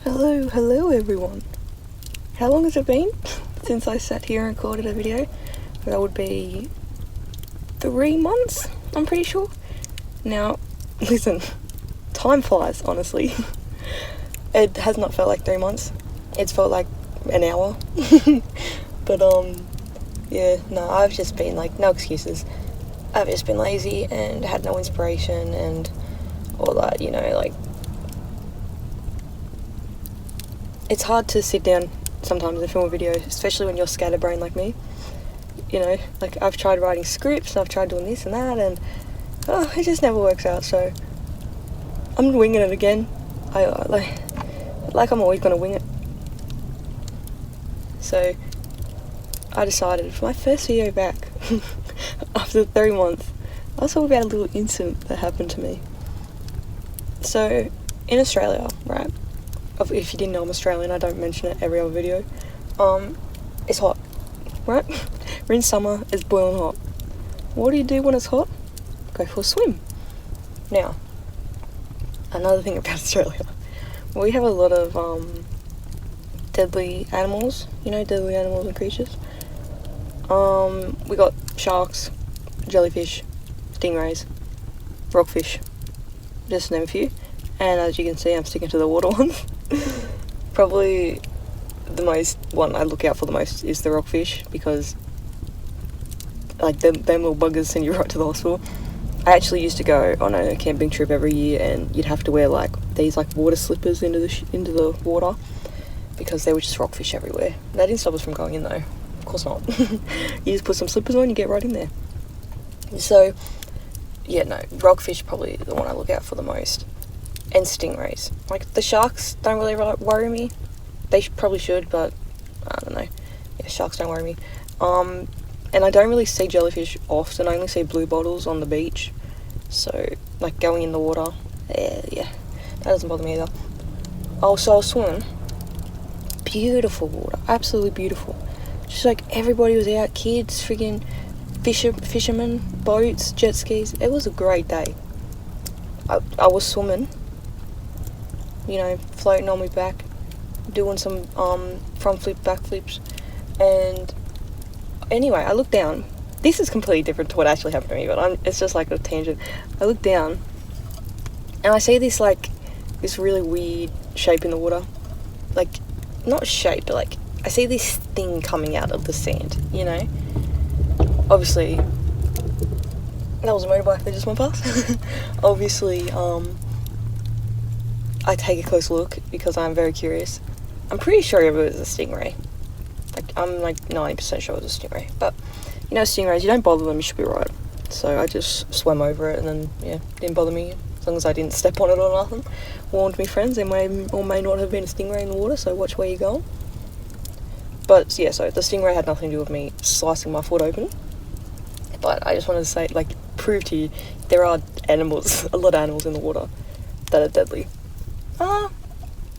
Hello everyone. How long has it been since I sat here and recorded a video? That would be 3 months, I'm pretty sure. Now, listen, time flies, honestly. It has not felt like 3 months. It's felt like an hour. But, yeah, no, I've just been, no excuses. I've just been lazy and had no inspiration and all that, it's hard to sit down sometimes and film a video, especially when you're scatterbrained like me. I've tried writing scripts and I've tried doing this and that, and it just never works out. So I'm winging it again. I'm always gonna wing it. So I decided for my first video back after 3 months, I'll talk about a little incident that happened to me. So in Australia, right? If you didn't know I'm Australian, I don't mention it every other video. It's hot, right? We're in summer, it's boiling hot. What do you do when it's hot? Go for a swim. Now, another thing about Australia, we have a lot of deadly animals, deadly animals and creatures. We got sharks, jellyfish, stingrays, rockfish, just to name a few. And as you can see, I'm sticking to the water ones. Probably the one I look out for the most is the rockfish, because them little buggers send you right to the hospital. I actually used to go on a camping trip every year, and you'd have to wear these water slippers into the water, because there were just rockfish everywhere. That didn't stop us from going in though. Of course not. You just put some slippers on, you get right in there. So yeah, no, rockfish probably the one I look out for the most. And stingrays. The sharks don't really worry me. They probably should, but I don't know. Yeah, sharks don't worry me. And I don't really see jellyfish often. I only see blue bottles on the beach. So, going in the water, yeah, that doesn't bother me either. So I was swimming. Beautiful water. Absolutely beautiful. Just everybody was out. Kids, friggin' fishermen, boats, jet skis. It was a great day. I was swimming, floating on my back, doing some front flip, back flips, and anyway, I look down. This is completely different to what actually happened to me, but it's just a tangent. I look down, and I see this this really weird shape in the water, not shape, but I see this thing coming out of the sand. Obviously, that was a motorbike that just went past. Obviously, I take a close look because I'm very curious. I'm pretty sure it was a stingray. I'm 90% sure it was a stingray. But, stingrays, you don't bother them, you should be right. So I just swam over it, and then, yeah, didn't bother me, as long as I didn't step on it or nothing. Warned me friends, there may or may not have been a stingray in the water, so watch where you're going. But, yeah, so the stingray had nothing to do with me slicing my foot open. But I just wanted to say, prove to you, there are animals, a lot of animals in the water that are deadly.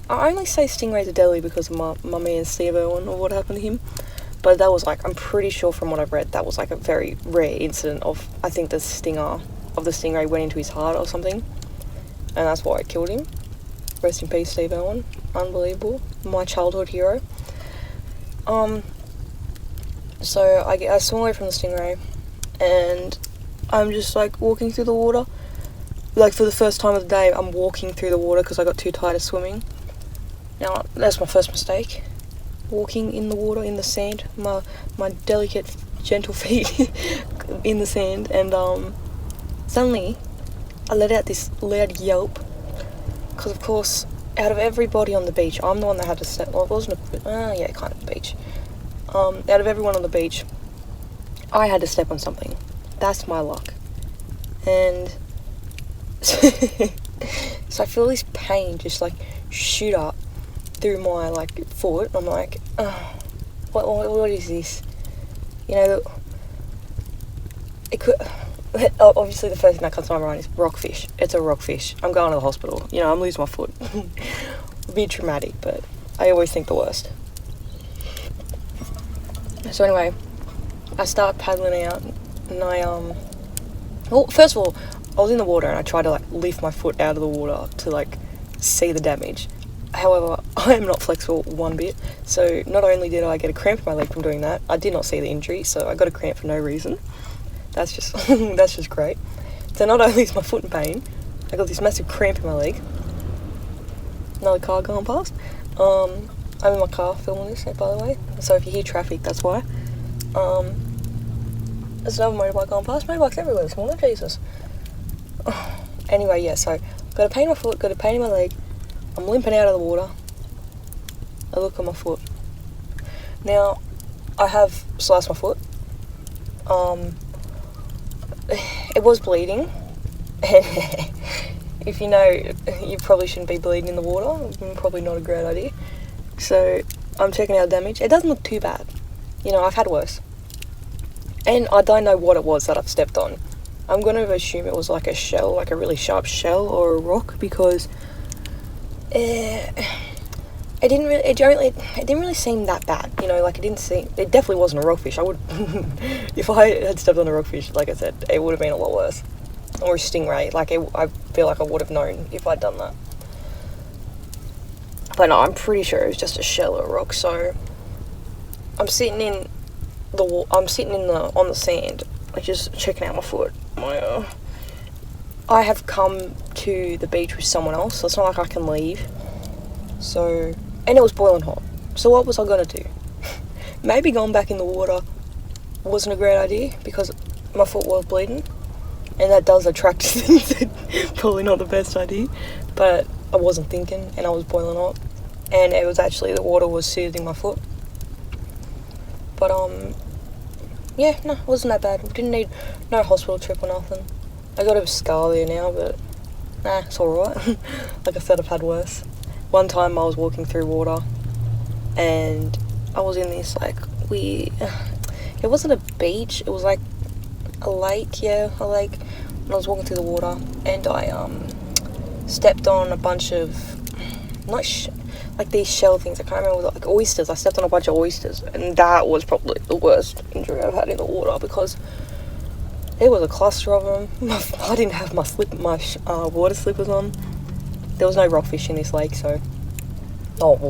I only say stingrays are deadly because of my man Steve Irwin, or what happened to him. But that was I'm pretty sure from what I've read, that was a very rare incident of, I think the stinger of the stingray went into his heart or something. And that's why it killed him. Rest in peace, Steve Irwin. Unbelievable. My childhood hero. So I swam away from the stingray, and I'm just walking through the water. For the first time of the day, I'm walking through the water because I got too tired of swimming. Now, that's my first mistake. Walking in the water, in the sand. My delicate, gentle feet in the sand. And suddenly, I let out this loud yelp. Because, of course, out of everybody on the beach, I'm the one that had to step... Well, it wasn't kind of a beach. Out of everyone on the beach, I had to step on something. That's my luck. And... so I feel this pain just shoot up through my foot. I'm what is this? It could obviously the first thing that comes to my mind is rockfish. It's a rockfish. I'm going to the hospital. I'm losing my foot. It'd be traumatic, but I always think the worst. So anyway, I start paddling out, and well, first of all, I was in the water and I tried to lift my foot out of the water to see the damage. However, I am not flexible one bit, so not only did I get a cramp in my leg from doing that, I did not see the injury, so I got a cramp for no reason. That's just that's just great. So not only is my foot in pain, I got this massive cramp in my leg. Another car going past. I'm in my car filming this, by the way, so if you hear traffic, that's why. There's another motorbike going past. Motorbikes everywhere this morning, Jesus. Anyway, yeah, so got a pain in my foot, got a pain in my leg. I'm limping out of the water. I look at my foot. Now, I have sliced my foot. It was bleeding. If you know, you probably shouldn't be bleeding in the water. Probably not a great idea. So, I'm checking out the damage. It doesn't look too bad. You know, I've had worse. And I don't know what it was that I've stepped on. I'm going to assume it was like a shell, like a really sharp shell or a rock, because it didn't really seem that bad, you know, like it definitely wasn't a rockfish. I would, if I had stepped on a rockfish, like I said, it would have been a lot worse. Or a stingray, I feel like I would have known if I'd done that. But no, I'm pretty sure it was just a shell or a rock, so I'm sitting on the sand, like just checking out my foot. I have come to the beach with someone else, so it's not like I can leave. So, and it was boiling hot. So what was I gonna do? Maybe going back in the water wasn't a great idea because my foot was bleeding, and that does attract things. Probably not the best idea, but I wasn't thinking, and I was boiling hot, and it was actually the water was soothing my foot. But yeah, no, it wasn't that bad. We didn't need no hospital trip or nothing. I got a scar there now, but nah, it's alright. Like I said, I've had worse. One time I was walking through water, and I was in this it wasn't a beach, it was like a lake, and I was walking through the water, and I stepped on a bunch of these shell things. I can't remember, like oysters. I stepped on a bunch of oysters, and that was probably the worst injury I've had in the water because there was a cluster of them. I didn't have my water slippers on. There was no rockfish in this lake, so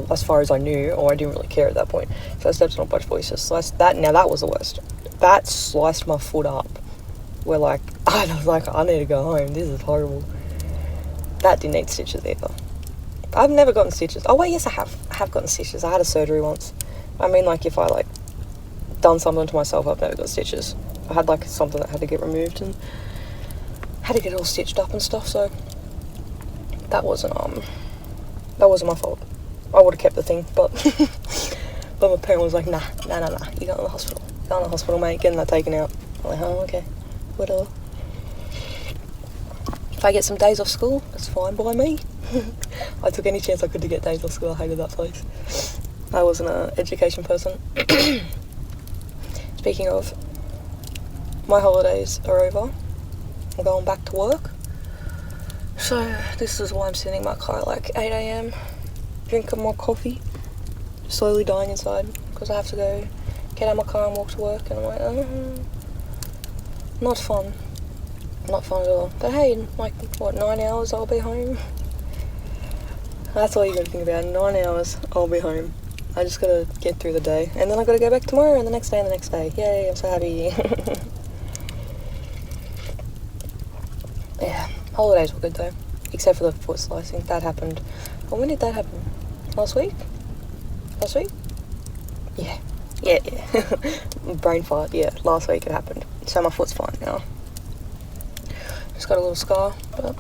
as far as I knew, or I didn't really care at that point. So I stepped on a bunch of oysters. Now that was the worst. That sliced my foot up. Where I was like, I need to go home. This is horrible. That didn't need stitches either. I've never gotten stitches. Oh wait, yes I have. I have gotten stitches. I had a surgery once. I mean, if I done something to myself, I've never got stitches. I had something that had to get removed and had to get it all stitched up and stuff. So that wasn't my fault. I would have kept the thing, but but my parent was like, nah, you go to the hospital. Go to the hospital, mate. Getting that taken out. I'm like, oh okay, whatever. If I get some days off school, that's fine by me. I took any chance I could to get days off school. I hated that place. I wasn't an education person. Speaking of, my holidays are over. I'm going back to work. So this is why I'm sitting in my car at 8 a.m. drinking my coffee, slowly dying inside because I have to go get out of my car and walk to work, and I'm like, not fun. Not fun at all. But hey, in 9 hours I'll be home. That's all you gotta think about. 9 hours I'll be home. I just gotta get through the day, and then I gotta go back tomorrow, and the next day, and the next day. Yay, I'm so happy. Yeah, holidays were good though, except for the foot slicing. That happened. Oh, when did that happen? Last week? Yeah. Brain fart, yeah. Last week it happened. So my foot's fine now. Just got a little scar, but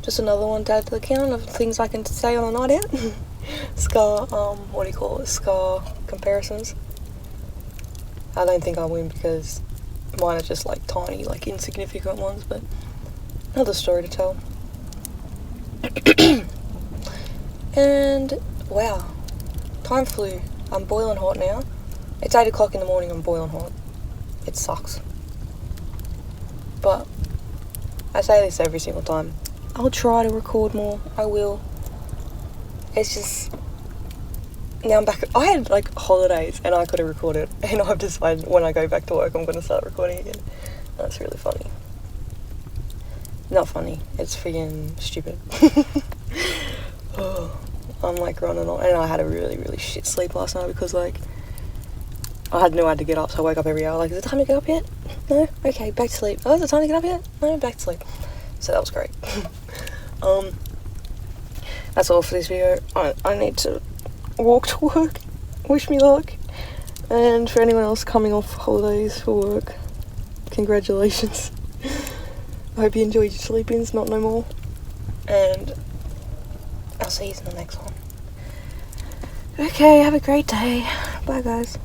just another one to add to the count of things I can say on a night out. Scar comparisons. I don't think I'll win because mine are just tiny, insignificant ones, but another story to tell. And wow, time flew. I'm boiling hot now. It's 8 o'clock in the morning, I'm boiling hot. It sucks. But I say this every single time. I'll try to record more. I will. It's just, now I'm back. I had holidays and I could have recorded, and I've decided when I go back to work I'm going to start recording again. That's really funny. Not funny. It's freaking stupid. Oh, I'm like running on, and I had a really, really shit sleep last night because like I had no idea to get up, so I woke up every hour like, is it time to get up yet? No? Okay, back to sleep. Oh, is it time to get up yet? No, back to sleep. So that was great. That's all for this video. I need to walk to work. Wish me luck. And for anyone else coming off holidays for work, congratulations. I hope you enjoyed your sleep-ins, not no more. And I'll see you in the next one. Okay, have a great day. Bye guys.